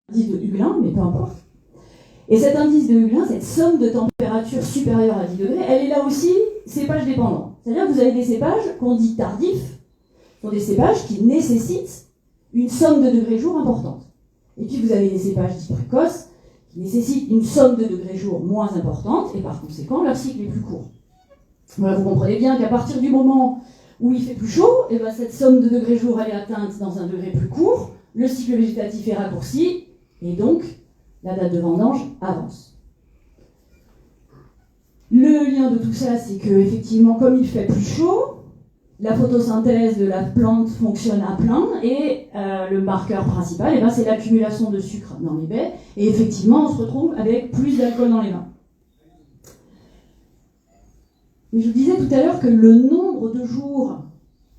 indice de Huguelin, mais peu importe. Et cet indice de Huguelin, cette somme de température supérieure à 10 degrés, elle est là aussi cépage dépendante. C'est-à-dire que vous avez des cépages qu'on dit tardifs, sont des cépages qui nécessitent une somme de degrés-jour importante. Et puis vous avez des cépages dits précoces qui nécessitent une somme de degrés-jour moins importante, et par conséquent, leur cycle est plus court. Voilà, vous comprenez bien qu'à partir du moment où il fait plus chaud, et ben cette somme de degrés-jour elle est atteinte dans un degré plus court, le cycle végétatif est raccourci, et donc la date de vendange avance. Le lien de tout ça, c'est que effectivement, comme il fait plus chaud, la photosynthèse de la plante fonctionne à plein, et le marqueur principal, eh ben, c'est l'accumulation de sucre dans les baies, et effectivement, on se retrouve avec plus d'alcool dans les vins. Mais je vous disais tout à l'heure que le nombre de jours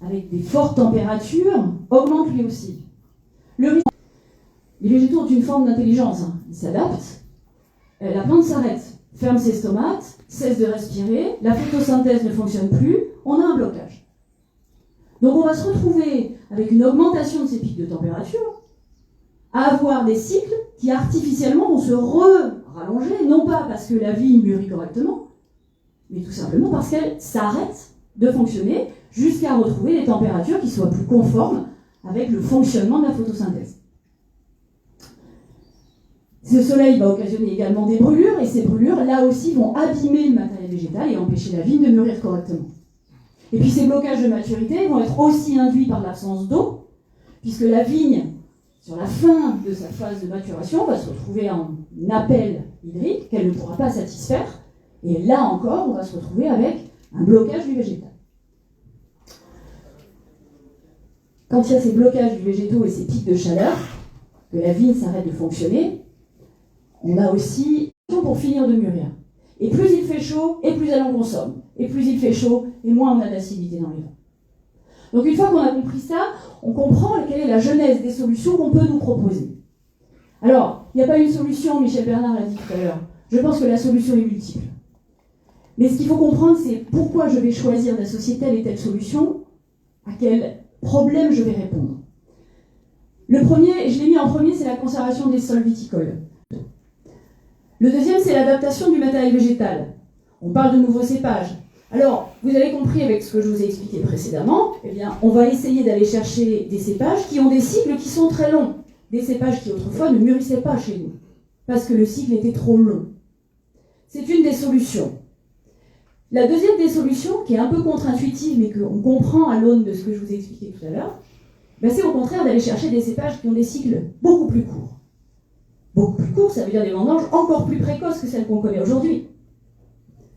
avec des fortes températures augmente lui aussi. Les végétaux ont une forme d'intelligence, hein. Ils s'adaptent, la plante s'arrête, ferme ses stomates, cesse de respirer, la photosynthèse ne fonctionne plus, on a un blocage. Donc on va se retrouver avec une augmentation de ces pics de température, à avoir des cycles qui artificiellement vont se rallonger, non pas parce que la vigne mûrit correctement, mais tout simplement parce qu'elle s'arrête de fonctionner jusqu'à retrouver des températures qui soient plus conformes avec le fonctionnement de la photosynthèse. Ce soleil va occasionner également des brûlures, et ces brûlures, là aussi, vont abîmer le matériel végétal et empêcher la vigne de mûrir correctement. Et puis ces blocages de maturité vont être aussi induits par l'absence d'eau, puisque la vigne, sur la fin de sa phase de maturation, va se retrouver en appel hydrique qu'elle ne pourra pas satisfaire, et là encore, on va se retrouver avec un blocage du végétal. Quand il y a ces blocages du végétaux et ces pics de chaleur, que la vigne s'arrête de fonctionner, on a aussi pour finir de mûrir. Et plus il fait chaud, et plus elle en consomme. Et plus il fait chaud, et moins on a d'acidité dans les vins. Donc une fois qu'on a compris ça, on comprend quelle est la genèse des solutions qu'on peut nous proposer. Alors, il n'y a pas une solution, Michel Bernard l'a dit tout à l'heure. Je pense que la solution est multiple. Mais ce qu'il faut comprendre, c'est pourquoi je vais choisir d'associer telle et telle solution, à quel problème je vais répondre. Le premier, je l'ai mis en premier, c'est la conservation des sols viticoles. Le deuxième, c'est l'adaptation du matériel végétal. On parle de nouveaux cépages. Alors, vous avez compris avec ce que je vous ai expliqué précédemment, eh bien, on va essayer d'aller chercher des cépages qui ont des cycles qui sont très longs. Des cépages qui autrefois ne mûrissaient pas chez nous, parce que le cycle était trop long. C'est une des solutions. La deuxième des solutions, qui est un peu contre-intuitive, mais qu'on comprend à l'aune de ce que je vous ai expliqué tout à l'heure, ben c'est au contraire d'aller chercher des cépages qui ont des cycles beaucoup plus courts. Beaucoup plus courts, ça veut dire des vendanges encore plus précoces que celles qu'on connaît aujourd'hui.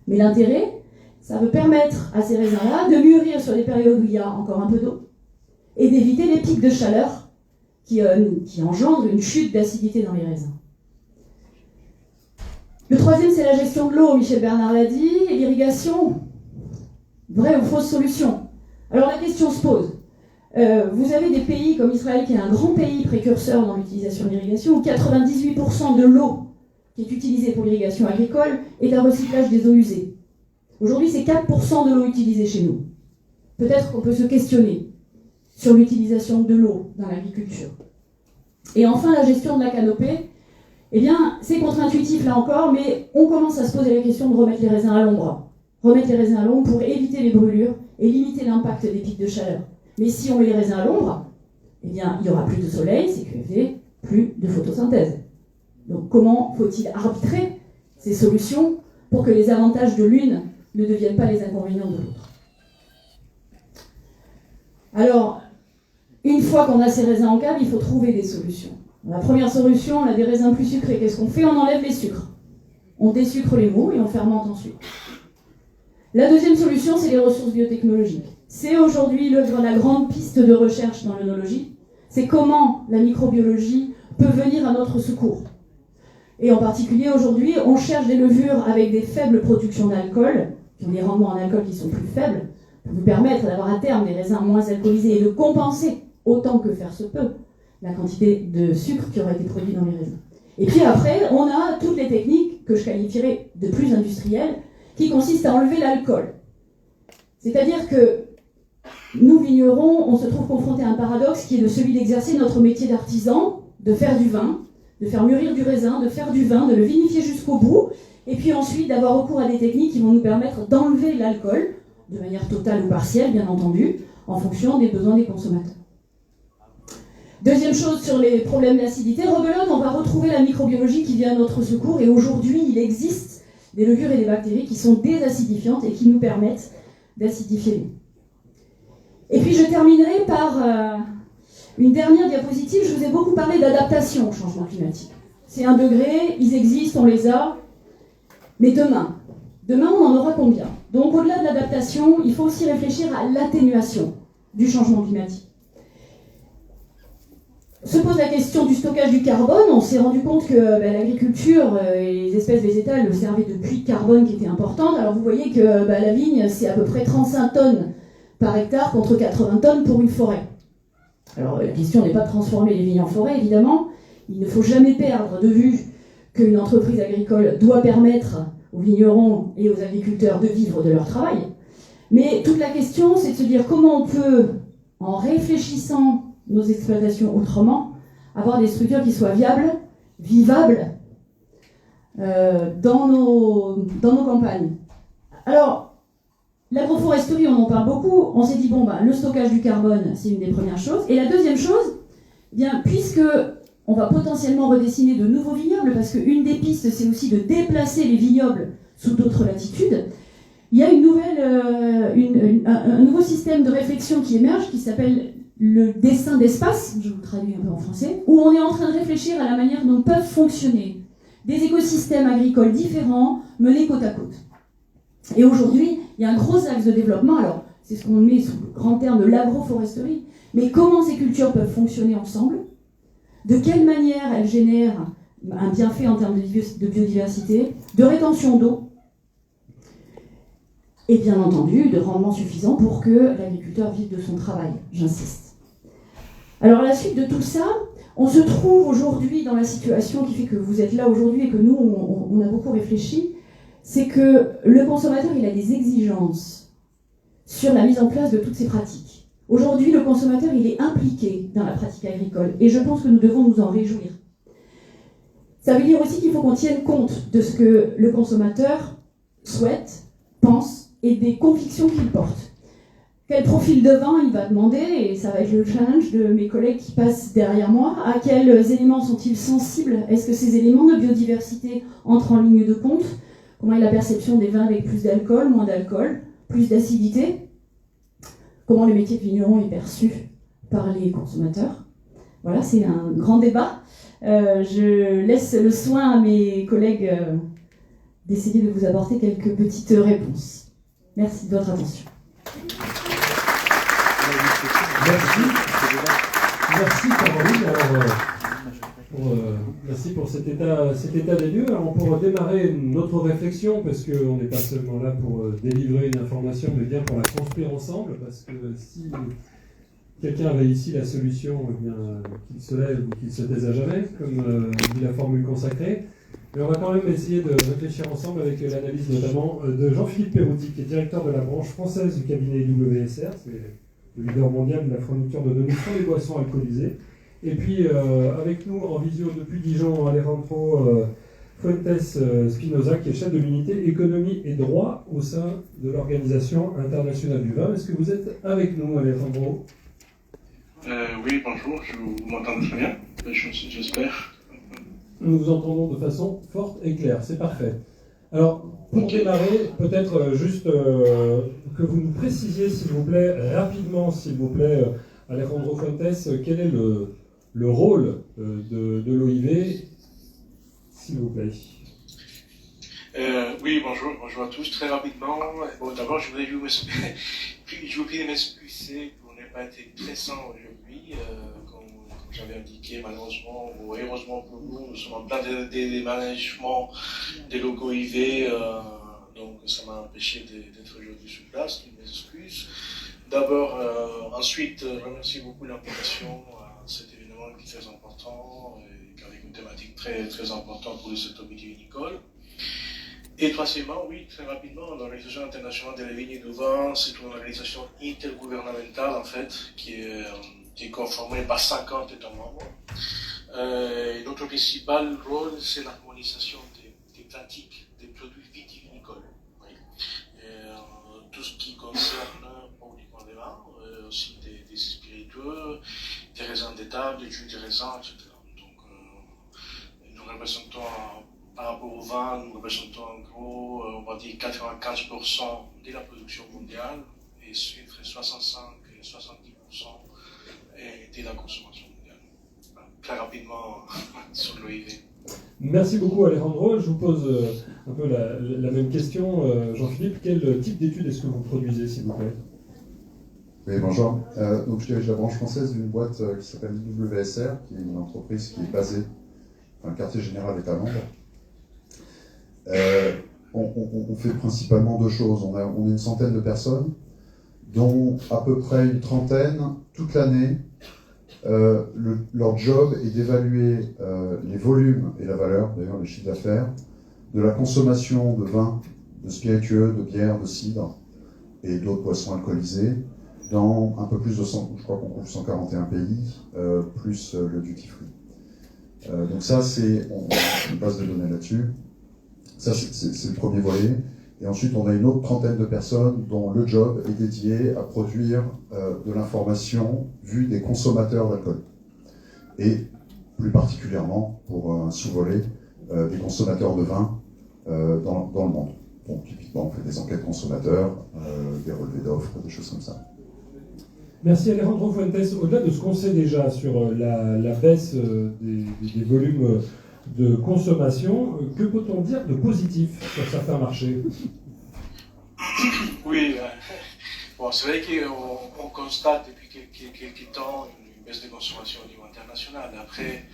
Mais l'intérêt, ça veut permettre à ces raisins-là de mûrir sur des périodes où il y a encore un peu d'eau et d'éviter les pics de chaleur qui engendrent une chute d'acidité dans les raisins. Le troisième, c'est la gestion de l'eau, Michel Bernard l'a dit, et l'irrigation. Vraie ou fausse solution? Alors la question se pose. Vous avez des pays comme Israël, qui est un grand pays précurseur dans l'utilisation de l'irrigation, où 98% de l'eau qui est utilisée pour l'irrigation agricole est un recyclage des eaux usées. Aujourd'hui, c'est 4% de l'eau utilisée chez nous. Peut-être qu'on peut se questionner sur l'utilisation de l'eau dans l'agriculture. Et enfin, la gestion de la canopée. Eh bien, c'est contre-intuitif là encore, mais on commence à se poser la question de remettre les raisins à l'ombre. Remettre les raisins à l'ombre pour éviter les brûlures et limiter l'impact des pics de chaleur. Mais si on met les raisins à l'ombre, eh bien, il y aura plus de soleil, CQFD, plus de photosynthèse. Donc comment faut-il arbitrer ces solutions pour que les avantages de l'une ne deviennent pas les inconvénients de l'autre? Alors, une fois qu'on a ces raisins en cave, il faut trouver des solutions. La première solution, on a des raisins plus sucrés. Qu'est-ce qu'on fait? On enlève les sucres. On désucre les mous et on fermente ensuite. La deuxième solution, c'est les ressources biotechnologiques. C'est aujourd'hui la grande piste de recherche dans l'œnologie. C'est comment la microbiologie peut venir à notre secours. Et en particulier, aujourd'hui, on cherche des levures avec des faibles productions d'alcool, qui ont des rendements en alcool qui sont plus faibles, pour nous permettre d'avoir à terme des raisins moins alcoolisés et de compenser, autant que faire se peut, la quantité de sucre qui aura été produit dans les raisins. Et puis après, on a toutes les techniques que je qualifierais de plus industrielles, qui consistent à enlever l'alcool. C'est-à-dire que nous, vignerons, on se trouve confrontés à un paradoxe qui est de celui d'exercer notre métier d'artisan, de faire du vin, de faire mûrir du raisin, de faire du vin, de le vinifier jusqu'au bout, et puis ensuite d'avoir recours à des techniques qui vont nous permettre d'enlever l'alcool, de manière totale ou partielle, bien entendu, en fonction des besoins des consommateurs. Deuxième chose sur les problèmes d'acidité, rebelote, on va retrouver la microbiologie qui vient à notre secours, et aujourd'hui, il existe des levures et des bactéries qui sont désacidifiantes et qui nous permettent d'acidifier l'eau. Et puis je terminerai par une dernière diapositive. Je vous ai beaucoup parlé d'adaptation au changement climatique. C'est 1 degré, ils existent, on les a, mais demain on en aura combien? Donc au-delà de l'adaptation, il faut aussi réfléchir à l'atténuation du changement climatique. Se pose la question du stockage du carbone. On s'est rendu compte que l'agriculture et les espèces végétales servaient de puits de carbone qui étaient importantes. Alors vous voyez que la vigne, c'est à peu près 35 tonnes par hectare contre 80 tonnes pour une forêt. Alors la question n'est pas de transformer les vignes en forêt, évidemment. Il ne faut jamais perdre de vue qu'une entreprise agricole doit permettre aux vignerons et aux agriculteurs de vivre de leur travail. Mais toute la question, c'est de se dire comment on peut, en réfléchissant nos exploitations autrement, avoir des structures qui soient viables, vivables dans nos campagnes. Alors, l'agroforesterie, on en parle beaucoup. On s'est dit, le stockage du carbone, c'est une des premières choses. Et la deuxième chose, puisque on va potentiellement redessiner de nouveaux vignobles, parce qu'une des pistes, c'est aussi de déplacer les vignobles sous d'autres latitudes, il y a un nouveau système de réflexion qui émerge, qui s'appelle le dessin d'espace, je vous traduis un peu en français, où on est en train de réfléchir à la manière dont peuvent fonctionner des écosystèmes agricoles différents menés côte à côte. Et aujourd'hui, il y a un gros axe de développement, alors c'est ce qu'on met sous le grand terme de l'agroforesterie, mais comment ces cultures peuvent fonctionner ensemble, de quelle manière elles génèrent un bienfait en termes de biodiversité, de rétention d'eau, et bien entendu de rendement suffisant pour que l'agriculteur vive de son travail, j'insiste. Alors à la suite de tout ça, on se trouve aujourd'hui dans la situation qui fait que vous êtes là aujourd'hui et que nous, on a beaucoup réfléchi, c'est que le consommateur, il a des exigences sur la mise en place de toutes ces pratiques. Aujourd'hui, le consommateur, il est impliqué dans la pratique agricole, et je pense que nous devons nous en réjouir. Ça veut dire aussi qu'il faut qu'on tienne compte de ce que le consommateur souhaite, pense, et des convictions qu'il porte. Quel profil de vin il va demander, et ça va être le challenge de mes collègues qui passent derrière moi. À quels éléments sont-ils sensibles? Est-ce que ces éléments de biodiversité entrent en ligne de compte? Comment est la perception des vins avec plus d'alcool, moins d'alcool, plus d'acidité? Comment le métier de vigneron est perçu par les consommateurs? Voilà, c'est un grand débat. Je laisse le soin à mes collègues d'essayer de vous apporter quelques petites réponses. Merci de votre attention. Merci Caroline. Merci pour cet état des lieux. Alors, pour démarrer notre réflexion, parce qu'on n'est pas seulement là pour délivrer une information, mais bien pour la construire ensemble, parce que si quelqu'un avait ici la solution, eh bien qu'il se lève ou qu'il se taise à jamais, comme dit la formule consacrée. Mais on va quand même essayer de réfléchir ensemble avec l'analyse notamment de Jean-Philippe Pérouty, qui est directeur de la branche française du cabinet WSR, c'est le leader mondial de la fourniture de données sur les boissons alcoolisées. Et puis avec nous en visio depuis Dijon, Alejandro Fuentes Spinoza, qui est chef de l'unité économie et droit au sein de l'Organisation internationale du vin. Est-ce que vous êtes avec nous, Alejandro? Oui, bonjour, vous m'entendez très bien, j'espère. Nous vous entendons de façon forte et claire, c'est parfait. Alors, pour démarrer, peut-être juste que vous nous précisiez, s'il vous plaît, rapidement, s'il vous plaît, Alejandro Fuentes, quel est le rôle de l'OIV, s'il vous plaît. Oui, bonjour à tous, très rapidement. Bon, d'abord, je voudrais vous prie de m'excuser pour ne pas être présent aujourd'hui. Comme j'avais indiqué, malheureusement ou heureusement pour nous sommes en plein de déménagement des locaux IV, donc ça m'a empêché d'être aujourd'hui sur place, toutes mes excuses. D'abord, ensuite, je remercie beaucoup l'invitation à cet événement qui est très important et avec une thématique très, très importante pour le secteur vitivinicole. Et troisièmement, oui, très rapidement, l'Organisation internationale de la vigne et du vin, c'est une organisation intergouvernementale en fait, qui est conformée par 50 États membres. Notre principal rôle, c'est l'harmonisation des pratiques des produits vitivinicoles. Oui. Tout ce qui concerne pas uniquement les vins, aussi des spiritueux, des raisins d'étable, des jus de raisin, etc. Donc, nous représentons, par rapport au vin, nous représentons en gros, on va dire 95% de la production mondiale et entre 65 et 70% de la consommation mondiale. Voilà, très rapidement sur l'OIV. Merci beaucoup Alejandro. Je vous pose un peu la même question. Jean-Philippe, quel type d'études est-ce que vous produisez, s'il vous plaît? Oui, bonjour. Donc, je dirige la branche française d'une boîte qui s'appelle IWSR, qui est une entreprise qui est basée, enfin, le quartier général est à Londres. On fait principalement deux choses. On a une centaine de personnes, dont à peu près une trentaine, toute l'année, leur job est d'évaluer les volumes et la valeur, d'ailleurs les chiffres d'affaires, de la consommation de vin, de spiritueux, de bière, de cidre et d'autres boissons alcoolisées dans un peu plus de 100, je crois qu'on couvre 141 pays, plus le duty free. Donc ça, c'est une base de données là-dessus. Ça, c'est le premier volet. Et ensuite, on a une autre trentaine de personnes dont le job est dédié à produire de l'information vue des consommateurs d'alcool. Et plus particulièrement, pour un sous-volet, des consommateurs de vin dans le monde. Donc, typiquement, on fait des enquêtes consommateurs, des relevés d'offres, des choses comme ça. Merci Alejandro Fuentes. Au-delà de ce qu'on sait déjà sur la baisse des volumes de consommation, que peut-on dire de positif sur certains marchés? Oui, bon, c'est vrai qu'on constate depuis quelques temps une baisse de consommation au niveau international. Après,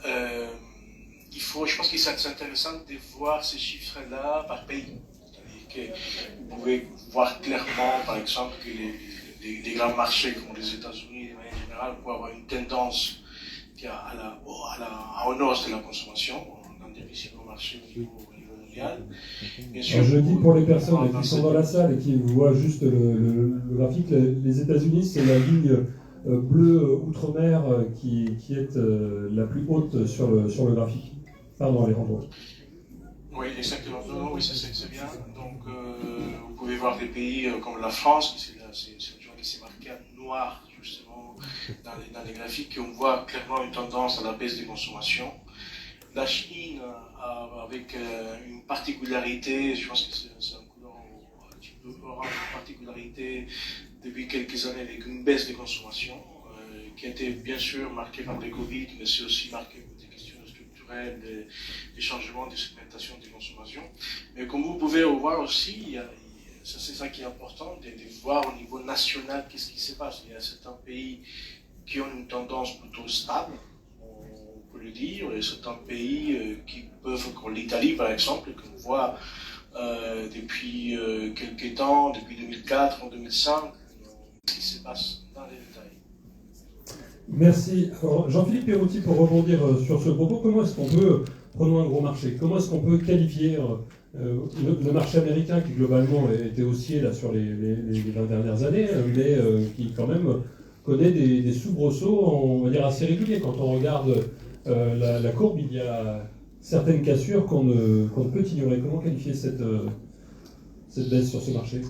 je pense que c'est intéressant de voir ces chiffres-là par pays. C'est-à-dire que vous pouvez voir clairement, par exemple, que les grands marchés comme les États-Unis, de manière générale, peuvent avoir une tendance à une hausse de la consommation dans des principaux marchés au niveau mondial. Bien sûr, je le dis pour les personnes qui sont dans la salle et qui voient juste le graphique, les États-Unis, c'est la ligne bleue outre-mer qui est la plus haute sur le graphique. Pardon, Alejandro. Oui, exactement. Non, oui, ça c'est bien. Donc, vous pouvez voir des pays comme la France, c'est qui s'est marqué en noir, justement, dans les graphiques, et on voit clairement une tendance à la baisse des consommations. La Chine, avec une particularité, je pense que c'est un couleur un petit peu orange, une particularité depuis quelques années avec une baisse des consommations, qui a été bien sûr marquée par le Covid, mais c'est aussi marqué par des questions structurelles, des changements de segmentation des consommations. Mais comme vous pouvez le voir aussi, c'est ça qui est important, de voir au niveau national qu'est-ce qui se passe. Il y a certains pays qui ont une tendance plutôt stable, on peut le dire, et certains pays qui peuvent, comme l'Italie par exemple, qu'on voit depuis quelques temps, depuis 2004, en 2005, ce qui se passe dans les détails. Merci. Alors, Jean-Philippe Perotti, pour rebondir sur ce propos, comment est-ce qu'on peut, prenons un gros marché, comment est-ce qu'on peut qualifier le marché américain qui globalement était haussier là, sur les 20 dernières années, mais qui quand même connaît des soubresauts, on va dire, assez réguliers. Quand on regarde la courbe, il y a certaines cassures qu'on ne peut ignorer. Comment qualifier cette baisse sur ce marché?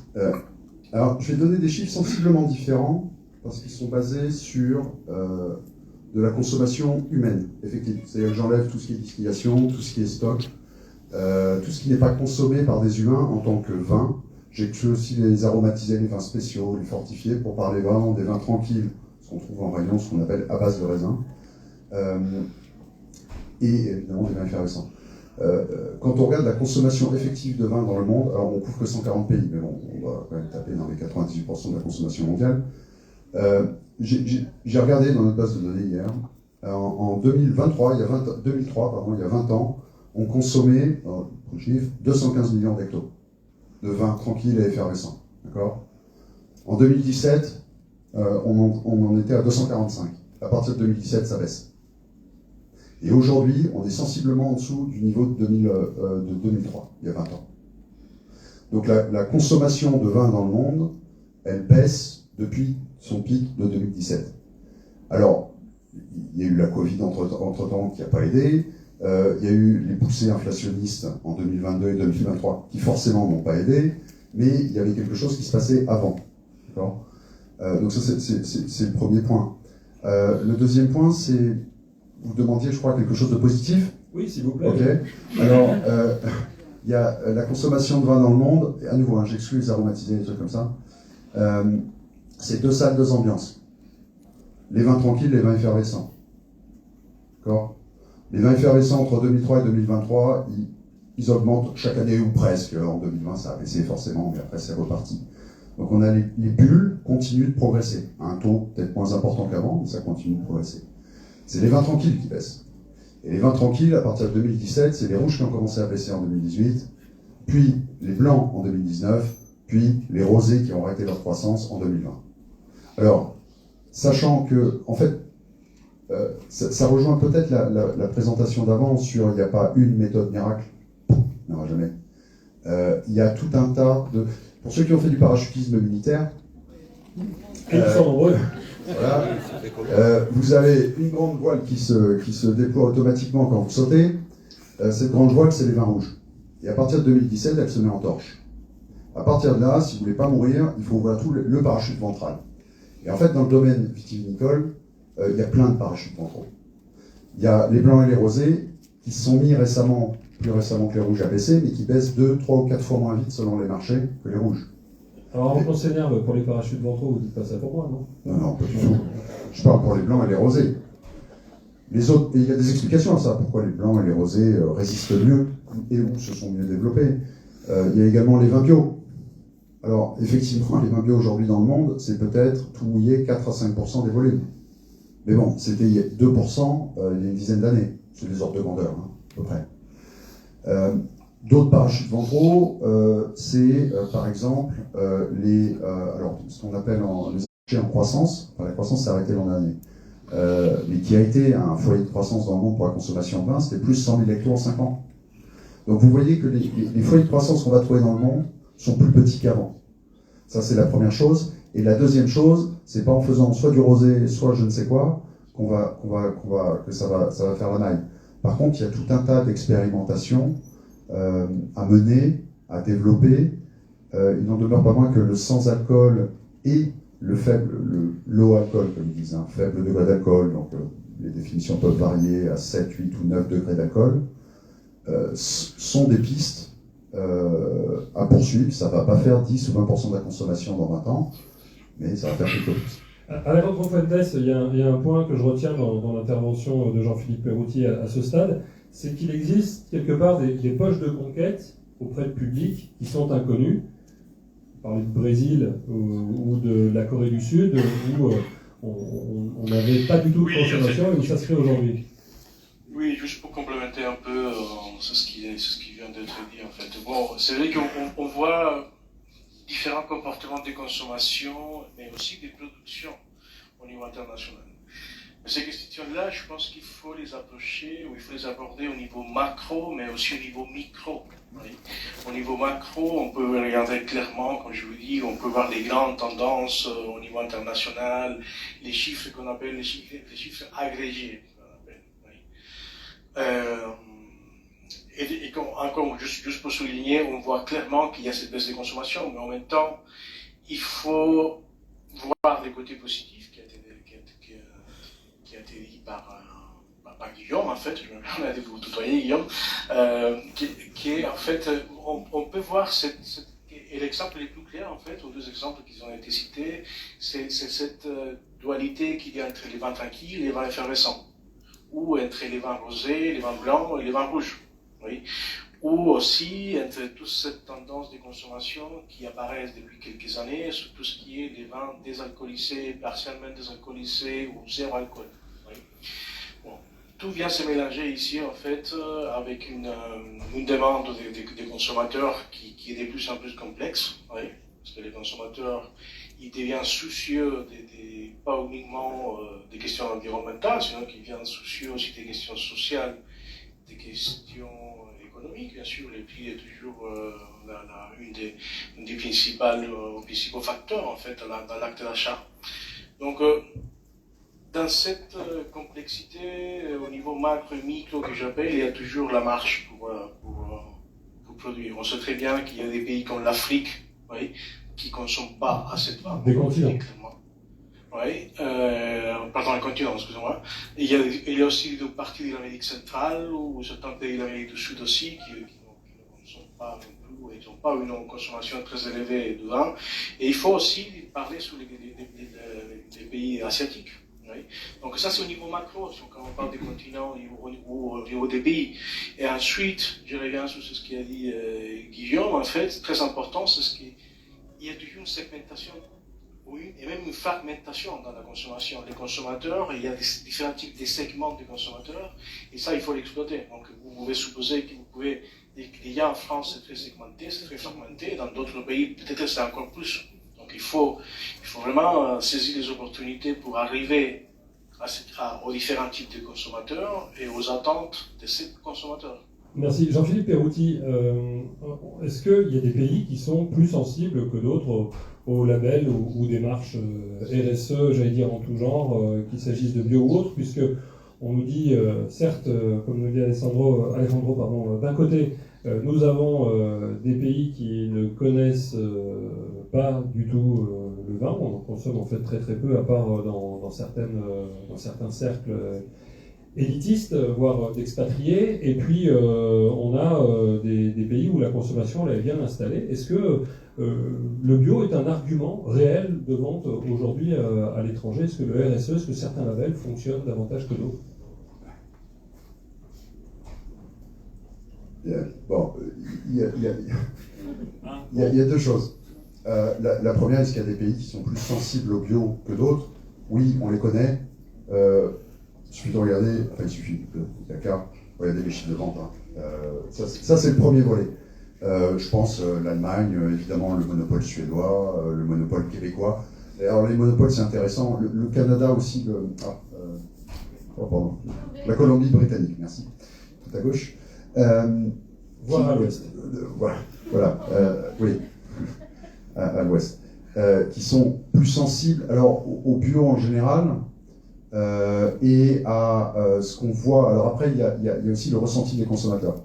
Alors, je vais donner des chiffres sensiblement différents, parce qu'ils sont basés sur de la consommation humaine, effective. C'est-à-dire que j'enlève tout ce qui est distillation, tout ce qui est stock, tout ce qui n'est pas consommé par des humains en tant que vin. J'exclus aussi les aromatisés, les vins spéciaux, les fortifiés, pour parler vraiment des vins tranquilles, ce qu'on trouve en rayon, ce qu'on appelle à base de raisin, et évidemment des vins effervescents. Quand on regarde la consommation effective de vin dans le monde, alors on couvre que 140 pays, mais bon, on va quand même taper dans les 98% de la consommation mondiale. J'ai regardé dans notre base de données hier, en 2003, il y a 20 ans, on consommait, pour le chiffre, 215 millions d'hectos de vin tranquille et effervescent. D'accord ? En 2017, on en était à 245. À partir de 2017, ça baisse. Et aujourd'hui, on est sensiblement en dessous du niveau de 2003, il y a 20 ans. Donc la consommation de vin dans le monde, elle baisse depuis son pic de 2017. Alors, il y a eu la Covid entre-temps qui n'a pas aidé. Il y a eu les poussées inflationnistes en 2022 et 2023 qui forcément n'ont pas aidé, mais il y avait quelque chose qui se passait avant. D'accord ? Donc ça, c'est le premier point. Le deuxième point, c'est, vous demandiez, je crois, quelque chose de positif. Oui, s'il vous plaît. Ok. Alors, il y a la consommation de vin dans le monde, et à nouveau, hein, j'exclus les aromatisés, des trucs comme ça. C'est 2 salles, 2 ambiances. Les vins tranquilles, les vins effervescents. D'accord ? Les vins effervescents entre 2003 et 2023, ils augmentent chaque année ou presque. En 2020, ça a baissé forcément, mais après, c'est reparti. Donc on a les bulles continuent de progresser, à un taux peut-être moins important qu'avant, mais ça continue de progresser. C'est les vins tranquilles qui baissent. Et les vins tranquilles, à partir de 2017, c'est les rouges qui ont commencé à baisser en 2018, puis les blancs en 2019, puis les rosés qui ont arrêté leur croissance en 2020. Alors, sachant que, en fait, ça rejoint peut-être la présentation d'avant sur il n'y a pas une méthode miracle, il n'y en aura jamais. Il y a tout un tas de... Pour ceux qui ont fait du parachutisme militaire, Ils sont nombreux. voilà, vous avez une grande voile qui se déploie automatiquement quand vous sautez. Cette grande voile, c'est les vins rouges. Et à partir de 2017, elle se met en torche. À partir de là, si vous ne voulez pas mourir, il faut ouvrir tout le parachute ventral. Et en fait, dans le domaine vitivinicole, il y a plein de parachutes ventraux. Il y a les blancs et les rosés qui se sont mis récemment, plus récemment que les rouges, à baisser, mais qui baissent 2, 3 ou 4 fois moins vite selon les marchés que les rouges. Alors avant qu'on s'énerve pour les parachutes ventraux, vous dites pas ça pour moi, non? Non, pas du tout. Je parle pour les blancs et les rosés. Les autres, et il y a des explications à ça, pourquoi les blancs et les rosés résistent mieux et où se sont mieux développés. Il y a également les vins bio. Alors, effectivement, les vins bio aujourd'hui dans le monde, c'est peut-être tout mouillé 4 à 5% des volumes. Mais bon, c'était 2% il y a une dizaine d'années. C'est des ordres de grandeur, hein, à peu près. D'autres parachutes ventraux, c'est par exemple alors, ce qu'on appelle les marchés en croissance. Enfin, la croissance s'est arrêtée l'an dernier. Mais qui a été un foyer de croissance dans le monde pour la consommation de vin, c'était plus 100 000 hectos en 5 ans. Donc vous voyez que les foyers de croissance qu'on va trouver dans le monde sont plus petits qu'avant. Ça, c'est la première chose. Et la deuxième chose, c'est pas en faisant soit du rosé, soit je ne sais quoi, que ça va faire la maille. Par contre, il y a tout un tas d'expérimentations à mener, à développer. Il n'en demeure pas moins que le sans-alcool et le low alcool, comme ils disent, faible degré d'alcool, donc les définitions peuvent varier à 7, 8 ou 9 degrés d'alcool, sont des pistes à poursuivre. Ça ne va pas faire 10 ou 20% de la consommation dans 20 ans, mais ça va faire quelque chose. Alejandro Fuentes, il y a un point que je retiens dans l'intervention de Jean-Philippe Perroutier à ce stade, c'est qu'il existe quelque part des poches de conquête auprès du public qui sont inconnues. On parlait de Brésil ou de la Corée du Sud, où on n'avait pas du tout de consommation et où ça se fait aujourd'hui. Oui, juste pour complémenter un peu ce qui vient d'être dit en fait. Bon, c'est vrai qu'on voit différents comportements de consommation, mais aussi de production au niveau international. Mais ces questions-là, je pense qu'il faut les approcher, ou il faut les aborder au niveau macro, mais aussi au niveau micro. Oui. Au niveau macro, on peut regarder clairement, comme je vous dis, on peut voir les grandes tendances au niveau international, les chiffres qu'on appelle les chiffres agrégés. Et encore, juste pour souligner, on voit clairement qu'il y a cette baisse de consommation, mais en même temps, il faut voir les côtés positifs qui a été dit par Guillaume, en fait, je me permets de vous tutoyer, Guillaume, qui est, en fait, on peut voir et l'exemple le plus clair, en fait, aux deux exemples qui ont été cités, c'est cette dualité qu'il y a entre les vins tranquilles et les vins effervescents, ou entre les vins rosés, les vins blancs et les vins rouges. Oui. Ou aussi entre toute cette tendance de consommation qui apparaît depuis quelques années sur tout ce qui est les vins désalcoolisés, partiellement désalcoolisés ou zéro alcool. Oui. Bon. Tout vient se mélanger ici en fait avec une demande des consommateurs qui est de plus en plus complexe. Oui. Parce que les consommateurs ils deviennent soucieux pas uniquement des questions environnementales, sinon qu'ils deviennent soucieux aussi des questions sociales, des questions économiques, bien sûr, et puis est toujours une des principaux facteurs, en fait, dans l'acte d'achat. Donc, dans cette complexité, au niveau macro et micro que j'appelle, il y a toujours la marche pour produire. On sait très bien qu'il y a des pays comme l'Afrique, oui, qui ne consomment pas assez de vin. Des continents. Oui, pardon, les continents, excusez-moi. Il y a aussi une partie de l'Amérique centrale ou certains pays de l'Amérique du Sud aussi qui ne consomment pas non plus, ils n'ont pas une consommation très élevée de vin. Et il faut aussi parler sur les pays asiatiques. Oui. Donc ça c'est au niveau macro, quand on parle des continents au niveau des pays. Et ensuite, je reviens sur ce qu'a dit Guillaume, en fait, très important, c'est qu'il y a toujours une segmentation. Oui, et même une fragmentation dans la consommation. Les consommateurs, il y a différents types de segments de consommateurs, et ça, il faut l'exploiter. Donc, vous pouvez supposer que vous pouvez, déjà en France, c'est très segmenté, c'est très fragmenté, dans d'autres pays, peut-être c'est encore plus. Donc, il faut vraiment saisir les opportunités pour arriver aux différents types de consommateurs et aux attentes de ces consommateurs. Merci. Jean-Philippe Perouti, est-ce qu'il y a des pays qui sont plus sensibles que d'autres aux labels ou démarches RSE, j'allais dire en tout genre, qu'il s'agisse de bio ou autre, puisque on nous dit, certes, comme nous dit Alejandro, d'un côté, nous avons des pays qui ne connaissent pas du tout le vin, on en consomme en fait très très peu, à part dans certains cercles élitistes, voire d'expatriés, et puis on a des pays où la consommation elle est bien installée. Est-ce que le bio est un argument réel de vente aujourd'hui à l'étranger? Est-ce que le RSE, est-ce que certains labels fonctionnent davantage que d'autres? Bon, il y a deux choses. La première, est-ce qu'il y a des pays qui sont plus sensibles au bio que d'autres? Oui, on les connaît. Il suffit de regarder, enfin il suffit, il n'y a qu'à regarder les chiffres de vente. Hein. Ça c'est le premier volet. Je pense l'Allemagne, évidemment le monopole suédois, le monopole québécois. Et alors les monopoles c'est intéressant, le Canada aussi, la Colombie-Britannique, merci, tout à gauche. Voire à l'ouest. Voilà, oui, à l'ouest. Qui sont plus sensibles alors au bio en général et à ce qu'on voit. Alors après, il y a aussi le ressenti des consommateurs.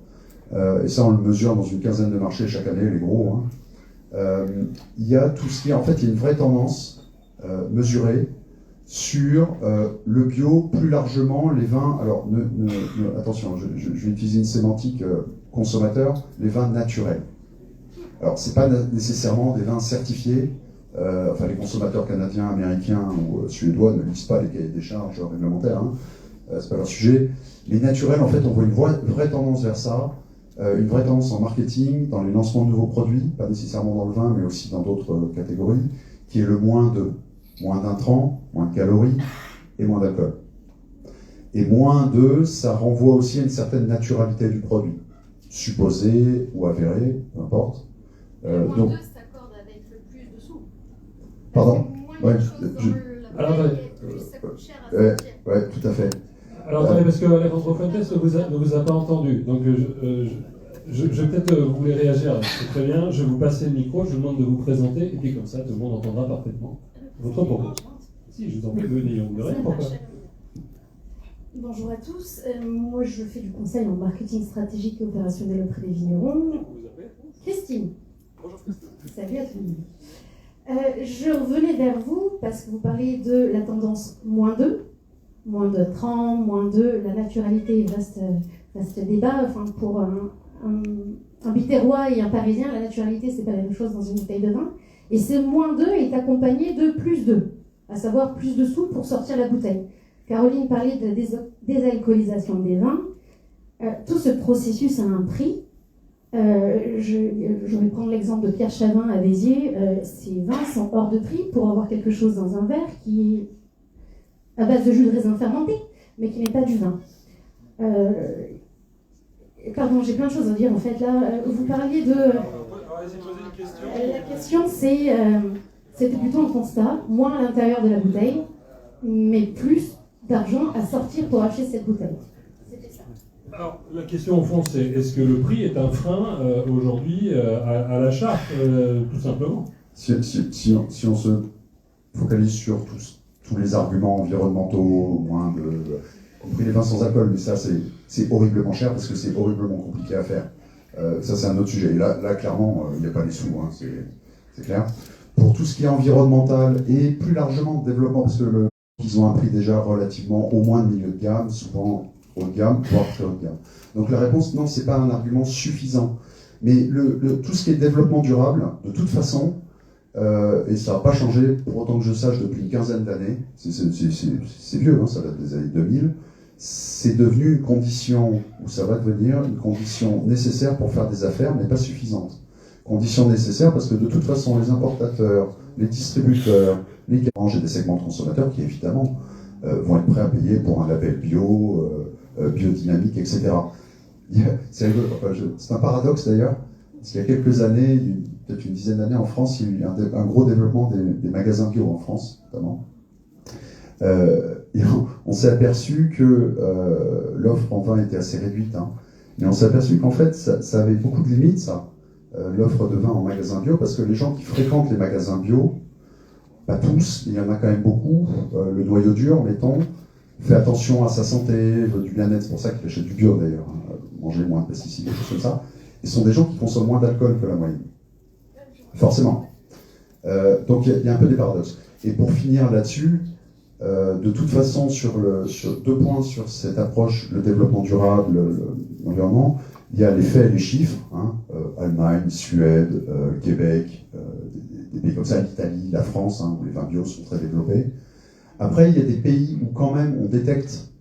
Et ça, on le mesure dans une quinzaine de marchés chaque année, les gros. Hein. Il y a tout ce qui est, en fait, il y a une vraie tendance mesurée sur le bio, plus largement les vins. Alors, attention, je vais utiliser une sémantique consommateur, les vins naturels. Alors, c'est pas nécessairement des vins certifiés. Enfin, les consommateurs canadiens, américains ou suédois ne lisent pas les cahiers des charges réglementaires. Hein. C'est pas leur sujet. Mais naturel, en fait, on voit une vraie tendance vers ça. Une vraie tendance en marketing, dans les lancements de nouveaux produits, pas nécessairement dans le vin, mais aussi dans d'autres catégories, qui est le moins d'intrants, moins de calories et moins d'alcool. Et moins de, ça renvoie aussi à une certaine naturalité du produit, supposée ou avérée, peu importe. Donc, ça s'accorde avec le plus de sous. Pardon. Ouais, ouais, tout à fait. Alors attendez, parce que Alejandro Fuentes ne vous a pas entendu, donc je vais peut-être vous voulez réagir, c'est très bien, je vais vous passer le micro, je vous demande de vous présenter, et puis comme ça tout le monde entendra parfaitement votre propos. Si, je vous en prie, n'ayons de rien, pourquoi? Bonjour à tous, moi je fais du conseil en marketing stratégique et opérationnel auprès des vignerons. Christine. Bonjour Christine. Salut à tout le monde. Je revenais vers vous parce que vous parlez de la tendance -2. Moins de 30, moins de la naturalité, vaste débat. Enfin, pour un biterrois et un parisien, la naturalité, c'est pas la même chose dans une bouteille de vin. Et ce -2 est accompagné de +2, à savoir plus de sous pour sortir la bouteille. Caroline parlait de désalcoolisation des vins. Tout ce processus a un prix. Je vais prendre l'exemple de Pierre Chavin à Véziers. Ces vins sont hors de prix pour avoir quelque chose dans un verre qui est à base de jus de raisin fermenté, mais qui n'est pas du vin. Pardon, j'ai plein de choses à dire en fait. Là, vous parliez de... La question, c'était plutôt un constat, moins à l'intérieur de la bouteille, mais plus d'argent à sortir pour acheter cette bouteille. C'était ça. Alors, la question au fond, c'est est-ce que le prix est un frein aujourd'hui à l'achat, tout simplement? Si on se focalise sur tout tous les arguments environnementaux, compris les vins sans alcool, mais ça c'est horriblement cher parce que c'est horriblement compliqué à faire. Ça c'est un autre sujet. Et là clairement, il n'y a pas les sous, hein, c'est clair. Pour tout ce qui est environnemental et plus largement de développement, parce que ils ont un prix déjà relativement au moins de milieu de gamme, souvent haut de gamme, voire très haut de gamme. Donc la réponse, non, c'est pas un argument suffisant. Mais tout ce qui est développement durable, de toute façon, et ça n'a pas changé pour autant que je sache depuis une quinzaine d'années, c'est vieux, hein, ça date des années 2000, c'est devenu une condition, ou ça va devenir une condition nécessaire pour faire des affaires, mais pas suffisante. Condition nécessaire parce que de toute façon, les importateurs, les distributeurs, les garanges et des segments de consommateurs qui évidemment vont être prêts à payer pour un label bio, biodynamique, etc. C'est un paradoxe d'ailleurs, parce qu'il y a quelques années, peut-être une dizaine d'années en France, il y a eu un gros développement des magasins bio en France, notamment. Et on s'est aperçu que l'offre en vin était assez réduite, hein, mais on s'est aperçu qu'en fait, ça avait beaucoup de limites, ça. L'offre de vin en magasin bio, parce que les gens qui fréquentent les magasins bio, pas tous, il y en a quand même beaucoup, le noyau dur, mettons, fait attention à sa santé, veut du bien-être, c'est pour ça qu'il achète du bio d'ailleurs, hein, manger moins de pesticides, des choses comme ça, et ce sont des gens qui consomment moins d'alcool que la moyenne. Forcément. Donc il y a un peu des paradoxes. Et pour finir là-dessus, de toute façon, sur 2 points sur cette approche, le développement durable, l'environnement, il y a les faits et les chiffres, hein, Allemagne, Suède, Québec, des pays comme ça, l'Italie, la France, hein, où les vins bio sont très développés. Après, il y a des pays où quand même on détecte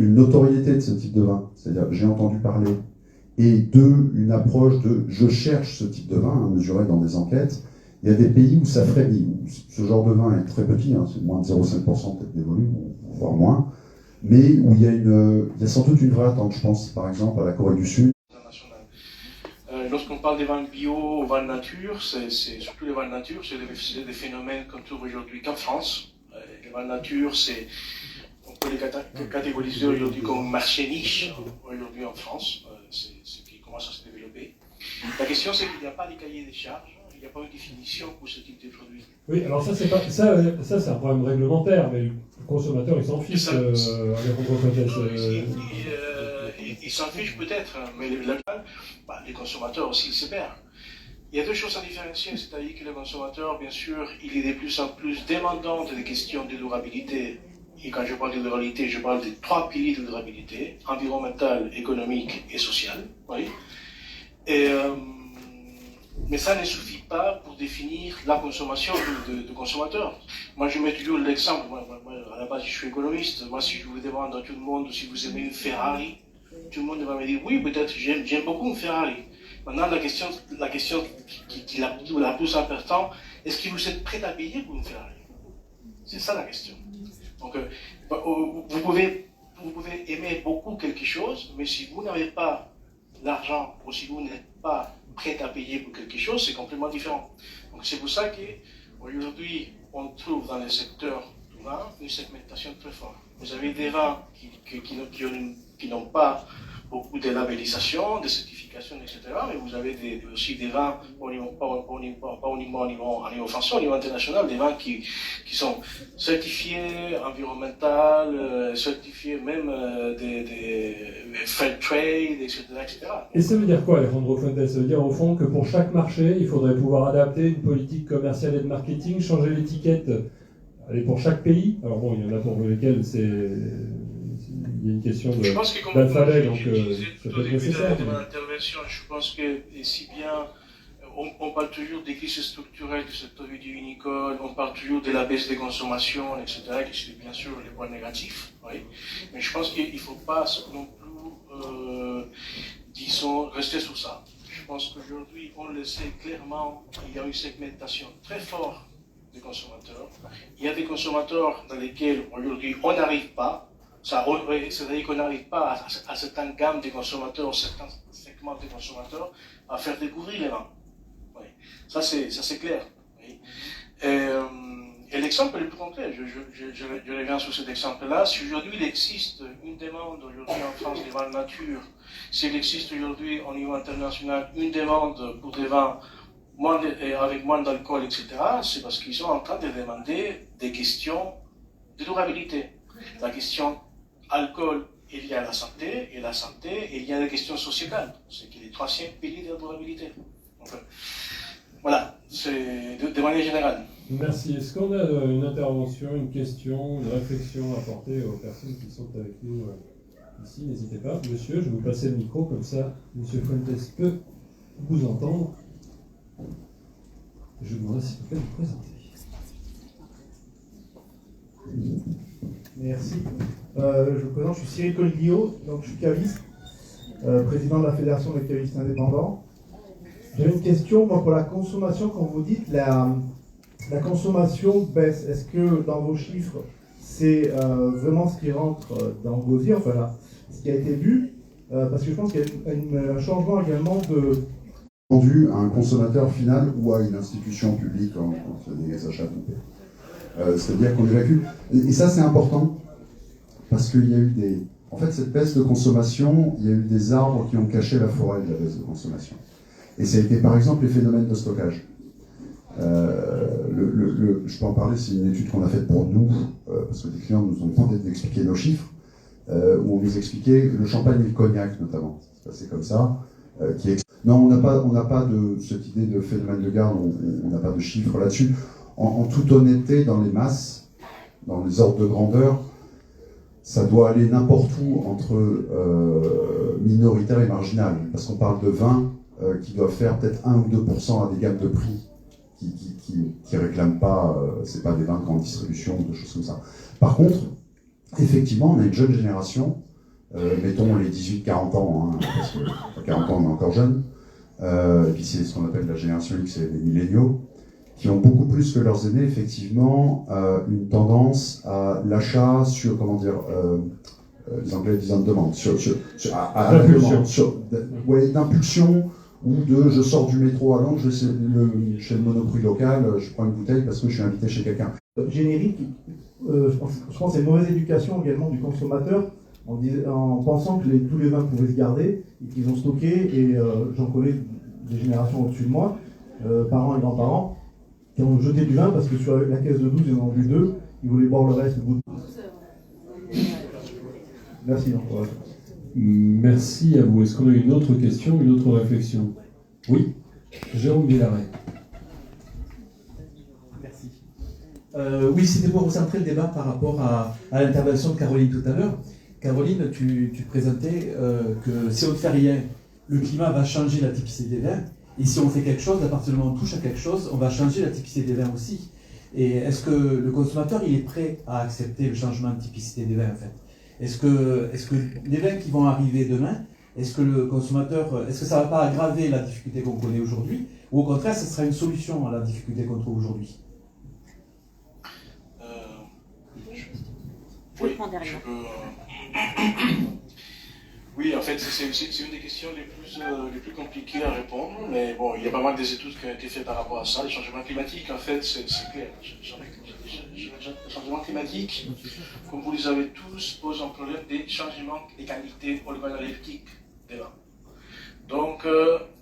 une notoriété de ce type de vin, c'est-à-dire j'ai entendu parler, et 2, une approche de je cherche ce type de vin, hein, mesuré dans des enquêtes. Il y a des pays où ça frémit, où ce genre de vin est très petit, hein, c'est moins de 0,5% peut-être des volumes, voire moins, mais où il y a sans doute une vraie attente, je pense par exemple à la Corée du Sud. Lorsqu'on parle des vins bio, vins nature, c'est surtout les vins nature, c'est des phénomènes qu'on trouve aujourd'hui qu'en France. Les vins nature, on peut les catégoriser aujourd'hui comme marché niche, aujourd'hui en France, c'est ce qui commence à se développer. La question c'est qu'il n'y a pas de cahier des charges, il n'y a pas une définition pour ce type de produit. Oui, alors ça c'est un problème réglementaire, mais le consommateur il s'en fiche. Il s'en fiche peut-être, mais les consommateurs aussi ils se perdent. Il y a 2 choses à différencier, c'est-à-dire que le consommateur, bien sûr, il est de plus en plus demandant des questions de durabilité. Et quand je parle de durabilité, je parle des 3 piliers de durabilité, environnementale, économique et sociale. Oui. Mais ça ne suffit pas pour définir la consommation de consommateurs. Moi, je mets toujours l'exemple. Moi, à la base, je suis économiste. Moi, si je vous demande à tout le monde si vous aimez une Ferrari, tout le monde va me dire oui, peut-être j'aime beaucoup une Ferrari. Maintenant, la question qui est la plus importante, est-ce que vous êtes prêt à payer pour une Ferrari? C'est ça la question. Donc, vous pouvez aimer beaucoup quelque chose, mais si vous n'avez pas l'argent ou si vous n'êtes pas prêt à payer pour quelque chose, c'est complètement différent. Donc c'est pour ça qu'aujourd'hui, on trouve dans le secteur du vin une segmentation très forte. Vous avez des vins qui n'ont pas beaucoup de labellisation, de certification, etc. Mais vous avez aussi des vins, pas uniquement au niveau français, au niveau international, des vins qui sont certifiés environnemental, certifiés même des fair trade, etc., etc. Et ça veut dire quoi, Alejandro Fuentes? Ça veut dire au fond que pour chaque marché, il faudrait pouvoir adapter une politique commerciale et de marketing, changer l'étiquette pour chaque pays. Alors bon, il y en a pour lesquels il y a une question d'alphabet, donc ça peut être nécessaire. De mon intervention, je pense que si bien on parle toujours des crises structurelles du secteur vitivinicole, on parle toujours de la baisse des consommations, etc., qui sont bien sûr les points négatifs. Oui. Mais je pense qu'il ne faut pas non plus, disons, rester sur ça. Je pense qu'aujourd'hui, on le sait clairement, il y a une segmentation très forte des consommateurs. Il y a des consommateurs dans lesquels aujourd'hui on n'arrive pas. C'est-à-dire qu'on n'arrive pas à certaines gammes de consommateurs, certains segments de consommateurs, à faire découvrir les vins. Oui. Ça c'est clair. Oui. Et l'exemple est le plus concret. Je reviens sur cet exemple-là. Si aujourd'hui il existe une demande aujourd'hui en France des vins de nature, s'il existe aujourd'hui au niveau international une demande pour des vins avec moins d'alcool, etc., c'est parce qu'ils sont en train de demander des questions de durabilité. La question alcool est liée à la santé, et la santé est liée à la question sociétale, ce qui est le troisième pilier de la durabilité. Donc, voilà, c'est de manière générale. Merci. Est-ce qu'on a une intervention, une question, une réflexion à apporter aux personnes qui sont avec nous ici? N'hésitez pas. Monsieur, je vais vous passer le micro, comme ça, Monsieur Fuentes peut vous entendre. Je vous demande s'il vous plaît de vous présenter. Merci. Je me présente, je suis Cyril Collignot, donc je suis caviste, président de la Fédération des cavistes indépendants. J'avais une question pour la consommation. Quand vous dites la consommation baisse, est-ce que dans vos chiffres, c'est vraiment ce qui rentre dans vos yeux, enfin là, ce qui a été vu, parce que je pense qu'il y a un changement également de... Vendu à un consommateur final ou à une institution publique quand il y a des achats groupés. C'est-à-dire qu'on évacue. Et ça, c'est important, parce qu'il y a eu des... En fait, cette baisse de consommation, il y a eu des arbres qui ont caché la forêt de la baisse de consommation. Et ça a été, par exemple, les phénomènes de stockage. Je peux en parler, c'est une étude qu'on a faite pour nous, parce que les clients nous ont demandé d'expliquer nos chiffres, où on nous expliquait le champagne et le cognac, notamment. C'est passé comme ça. Non, on n'a pas de cette idée de phénomène de garde, on n'a pas de chiffres là-dessus. En toute honnêteté, dans les masses, dans les ordres de grandeur, ça doit aller n'importe où entre minoritaire et marginal. Parce qu'on parle de vins qui doivent faire peut-être 1 ou 2% à des gammes de prix qui réclament pas, c'est pas des vins de grande distribution ou de choses comme ça. Par contre, effectivement, on a une jeune génération, mettons les 18-40 ans, hein, parce que à 40 ans on est encore jeune, et puis c'est ce qu'on appelle la génération X et les milléniaux, qui ont beaucoup plus que leurs aînés, effectivement, une tendance à l'achat sur, comment dire, les Anglais disent on demande, d'impulsion, ou de je sors du métro à Londres, je vais chez le Monoprix local, je prends une bouteille parce que je suis invité chez quelqu'un. Générique, je pense que c'est une mauvaise éducation également du consommateur, en pensant que tous les vins pouvaient se garder, et qu'ils ont stocké, et j'en connais des générations au-dessus de moi, parents et grands-parents, qui ont jeté du vin parce que sur la caisse de 12, ils en ont bu 2, ils voulaient boire le reste au bout de... Merci. Merci à vous. Est-ce qu'on a une autre question, une autre réflexion? Oui, Jérôme Villaret. Merci. Oui, c'était pour recentrer le débat par rapport à l'intervention de Caroline tout à l'heure. Caroline, tu présentais que si on ne fait rien, le climat va changer la typicité des vins. Et si on fait quelque chose, à partir du moment où on touche à quelque chose, on va changer la typicité des vins aussi. Et est-ce que le consommateur il est prêt à accepter le changement de typicité des vins en fait? Est-ce que les vins qui vont arriver demain, est-ce que le consommateur, est-ce que ça ne va pas aggraver la difficulté qu'on connaît aujourd'hui, ou au contraire, ce sera une solution à la difficulté qu'on trouve aujourd'hui? Oui, en fait, c'est une des questions les plus compliquées à répondre, mais bon, il y a pas mal des études qui ont été faites par rapport à ça. Le changement climatique, en fait, c'est clair. Le changement climatique, comme vous le savez tous, pose un problème des changements des qualités organoleptiques des vins. Donc,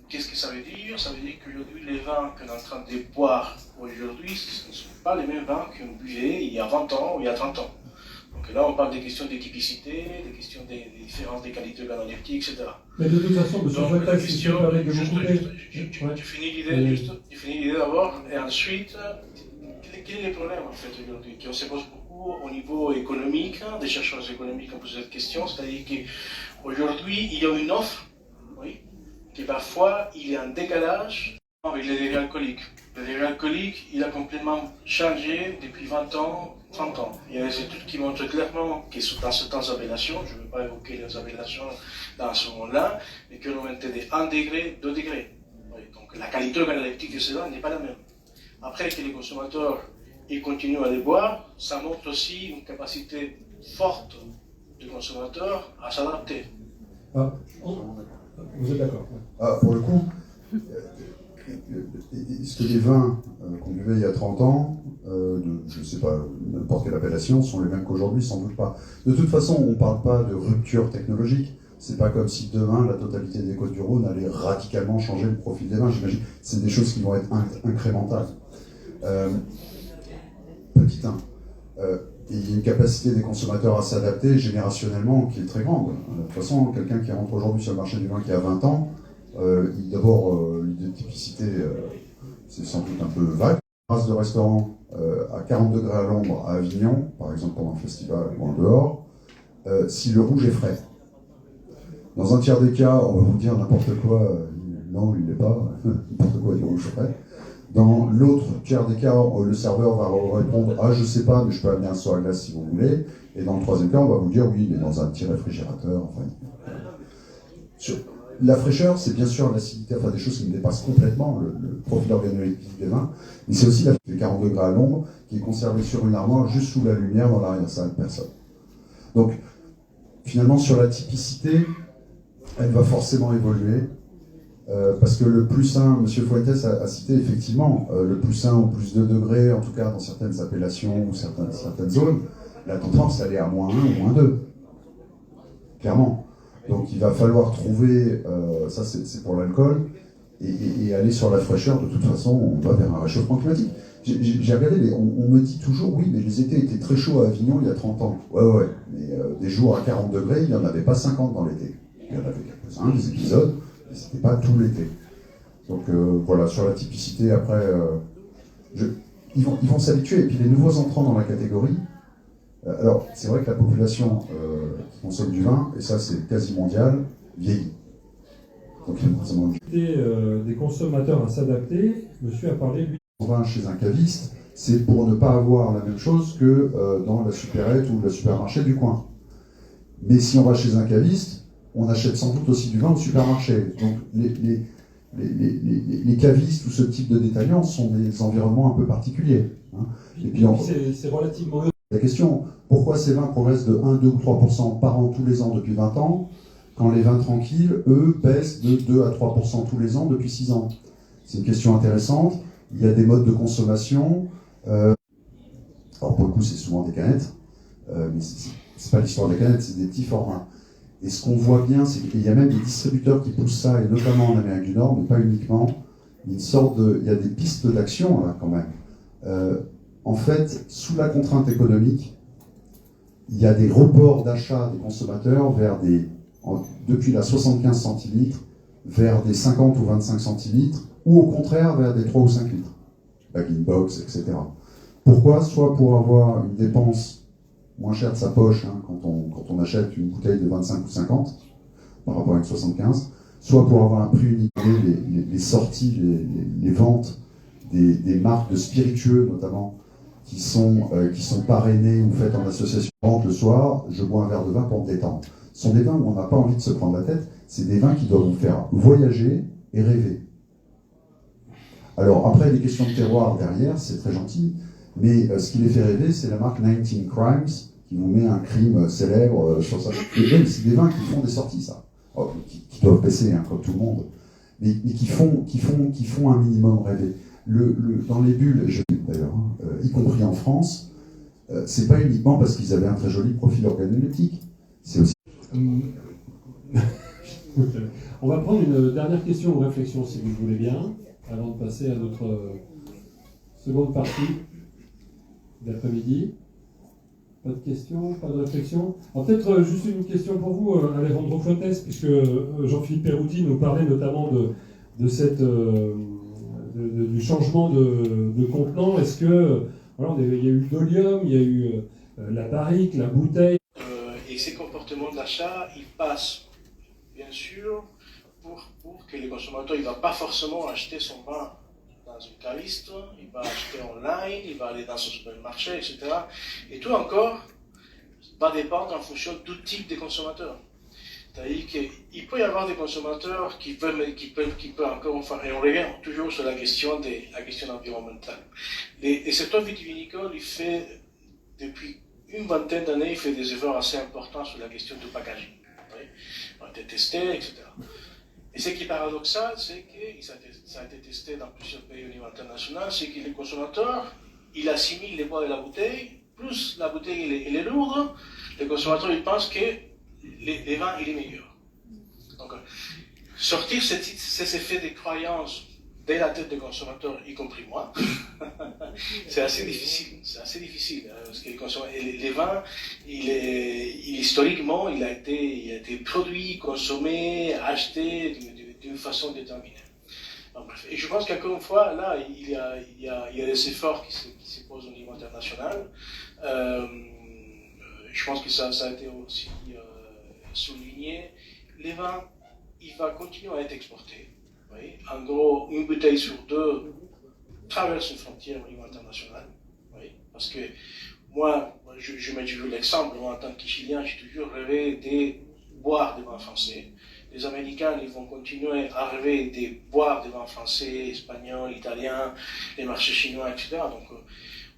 qu'est-ce que ça veut dire? Ça veut dire qu'aujourd'hui, les vins qu'on est en train de boire aujourd'hui, ce ne sont pas les mêmes vins qu'on buvait il y a 20 ans ou il y a 30 ans. Donc là, on parle des questions de typicité, des questions des différences des qualités organoleptiques, etc. Mais de toute façon, monsieur Fuentes, si tu me permets de vous couper... Tu finis l'idée d'abord, et ensuite, quel est le problème en fait aujourd'hui? On se pose beaucoup au niveau économique, des chercheurs économiques ont posé cette question, c'est-à-dire qu'aujourd'hui, il y a une offre, oui, qui parfois, il y a un décalage avec les dérivés alcooliques. Le dérivé alcoolique, il a complètement changé depuis 20 ans, 30 ans. Il y a des études qui montrent clairement que dans certaines appellations, je ne vais pas évoquer les appellations dans ce moment-là, mais qu'on augmentait de 1 degré, 2 degrés. Oui, donc la qualité organoleptique de ces vins n'est pas la même. Après que les consommateurs ils continuent à les boire, ça montre aussi une capacité forte du consommateur à s'adapter. Ah, vous êtes d'accord? Pour le coup, est-ce que les vins qu'on buvait il y a 30 ans, je ne sais pas, n'importe quelle appellation, sont les mêmes qu'aujourd'hui? Sans doute pas. De toute façon, on ne parle pas de rupture technologique. C'est pas comme si demain, la totalité des Côtes-du-Rhône allait radicalement changer le profil des vins, j'imagine. C'est des choses qui vont être incrémentales. Petit 1. Et il y a une capacité des consommateurs à s'adapter générationnellement qui est très grande. De toute façon, quelqu'un qui rentre aujourd'hui sur le marché du vin qui a 20 ans, d'abord, l'idée de typicité, c'est sans doute un peu vague. Une race de restaurant à 40 degrés à l'ombre à Avignon, par exemple pendant le festival ou en dehors, si le rouge est frais. Dans un tiers des cas, on va vous dire n'importe quoi, non, il n'est pas, n'importe quoi du rouge frais. Dans l'autre tiers des cas, le serveur va répondre « Ah, je sais pas, mais je peux amener un seau à glace si vous voulez ». Et dans le troisième cas, on va vous dire « Oui, il est dans un petit réfrigérateur ». Enfin, la fraîcheur, c'est bien sûr l'acidité, enfin des choses qui me dépassent complètement le profil organoleptique des vins, mais c'est aussi la 40 degrés à l'ombre qui est conservée sur une armoire juste sous la lumière dans l'arrière-salle, personne. Donc, finalement, sur la typicité, elle va forcément évoluer. Parce que le plus 1, M. Fuentes a cité effectivement le plus 1 ou plus 2 degrés, en tout cas dans certaines appellations ou certaines zones, la tendance elle est à moins 1 ou moins 2. Clairement. Donc il va falloir trouver, ça c'est pour l'alcool, et aller sur la fraîcheur. De toute façon, on va vers un réchauffement climatique. J'ai regardé, on me dit toujours, oui, mais les étés étaient très chauds à Avignon il y a 30 ans. Ouais, mais des jours à 40 degrés, il n'y en avait pas 50 dans l'été. Il y en avait quelques-uns, des épisodes. C'était pas tout l'été. Donc voilà, sur la typicité, après, ils vont s'habituer. Et puis les nouveaux entrants dans la catégorie, alors c'est vrai que la population qui consomme du vin, et ça c'est quasi mondial, vieillit. Donc il y a forcément des consommateurs à s'adapter. Monsieur a parlé, lui. Vin chez un caviste, c'est pour ne pas avoir la même chose que dans la supérette ou le supermarché du coin. Mais si on va chez un caviste, on achète sans doute aussi du vin au supermarché. Donc les cavistes ou ce type de détaillants sont des environnements un peu particuliers. Hein. Et puis c'est relativement... La question, pourquoi ces vins progressent de 1, 2 ou 3% par an tous les ans depuis 20 ans, quand les vins tranquilles, eux, baissent de 2 à 3% tous les ans depuis 6 ans? C'est une question intéressante. Il y a des modes de consommation. Alors pour le coup, c'est souvent des canettes. Mais c'est pas l'histoire des canettes, c'est des petits formats. Et ce qu'on voit bien, c'est qu'il y a même des distributeurs qui poussent ça, et notamment en Amérique du Nord, mais pas uniquement. Il y a des pistes d'action, là, quand même. En fait, sous la contrainte économique, il y a des reports d'achat des consommateurs depuis la 75 centilitres, vers des 50 ou 25 centilitres, ou au contraire, vers des 3 ou 5 litres. Bag-in-box, etc. Pourquoi? Soit pour avoir une dépense moins cher de sa poche quand on achète une bouteille de 25 ou 50 par rapport à une 75, soit pour avoir un prix unique. Les sorties, les ventes des marques de spiritueux notamment qui sont parrainées ou faites en association le soir, je bois un verre de vin pour me détendre. Ce sont des vins où on n'a pas envie de se prendre la tête, c'est des vins qui doivent vous faire voyager et rêver. Alors après les questions de terroir derrière, c'est très gentil, mais ce qui les fait rêver, c'est la marque 19 Crimes, qui vous met un crime célèbre sur ça. C'est des vins qui font des sorties, ça. Qui doivent baisser, comme tout le monde. Mais qui font un minimum rêver. Dans les bulles, d'ailleurs, y compris en France, c'est pas uniquement parce qu'ils avaient un très joli profil organoleptique. C'est aussi... On va prendre une dernière question ou réflexion, si vous le voulez bien, avant de passer à notre seconde partie d'après-midi. Pas de questions, pas de réflexion. Alors peut-être juste une question pour vous, Alejandro Fuentes, puisque Jean-Philippe Perouti nous parlait notamment de cette, du changement de contenant. Est-ce que voilà, il y a eu l'olium, il y a eu la barrique, la bouteille. Et ces comportements d'achat, ils passent, bien sûr, pour que le consommateur ne va pas forcément acheter son vin dans une caviste, il va acheter online, il va aller dans un supermarché, etc. Et tout encore va dépendre en fonction du type de consommateur. C'est-à-dire qu'il peut y avoir des consommateurs qui peuvent encore, enfin, et on revient toujours sur la question environnementale. Le secteur vitivinicole, il fait, depuis une vingtaine d'années, il fait des efforts assez importants sur la question du packaging. On a été testé, etc. Et ce qui est paradoxal, c'est que ça a été testé dans plusieurs pays au niveau international, c'est que le consommateur, il assimile les poids de la bouteille, plus la bouteille elle est lourde, le consommateur il pense que les vins il est meilleur. Donc, sortir ces effets de croyance dès la tête des consommateurs, y compris moi, c'est assez difficile. C'est assez difficile, hein, parce que les vins, historiquement, il a été produit, consommé, acheté d'une façon déterminée. Donc, bref. Et je pense qu'encore une fois, là, il y a des efforts qui se posent au niveau international. Je pense que ça a été aussi souligné. Les vins, il va continuer à être exporté. Oui. En gros, une bouteille sur deux traverse une frontière au niveau international. Oui. Parce que moi, je mets toujours l'exemple, moi en tant que Chilien, j'ai toujours rêvé de boire des vins français. Les Américains, ils vont continuer à rêver de boire des vins français, espagnols, italiens, les marchés chinois, etc. Donc,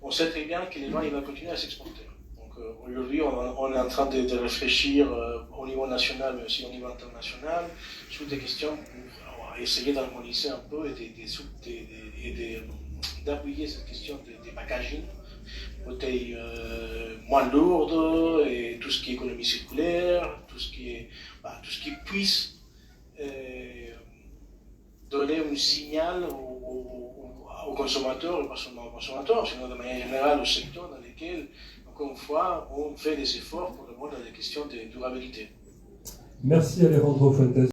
on sait très bien que les vins, ils vont continuer à s'exporter. Donc, aujourd'hui, on est en train de réfléchir au niveau national, mais aussi au niveau international, sur des questions pour essayer d'harmoniser un peu et d'appuyer cette question des packaging, bouteilles moins lourdes, et tout ce qui est économie circulaire, tout ce qui puisse donner un signal aux consommateurs, et pas seulement aux consommateurs, sinon de manière générale au secteur dans lequel, encore une fois, on fait des efforts pour répondre à des questions de durabilité. Merci Alejandro Fuentes.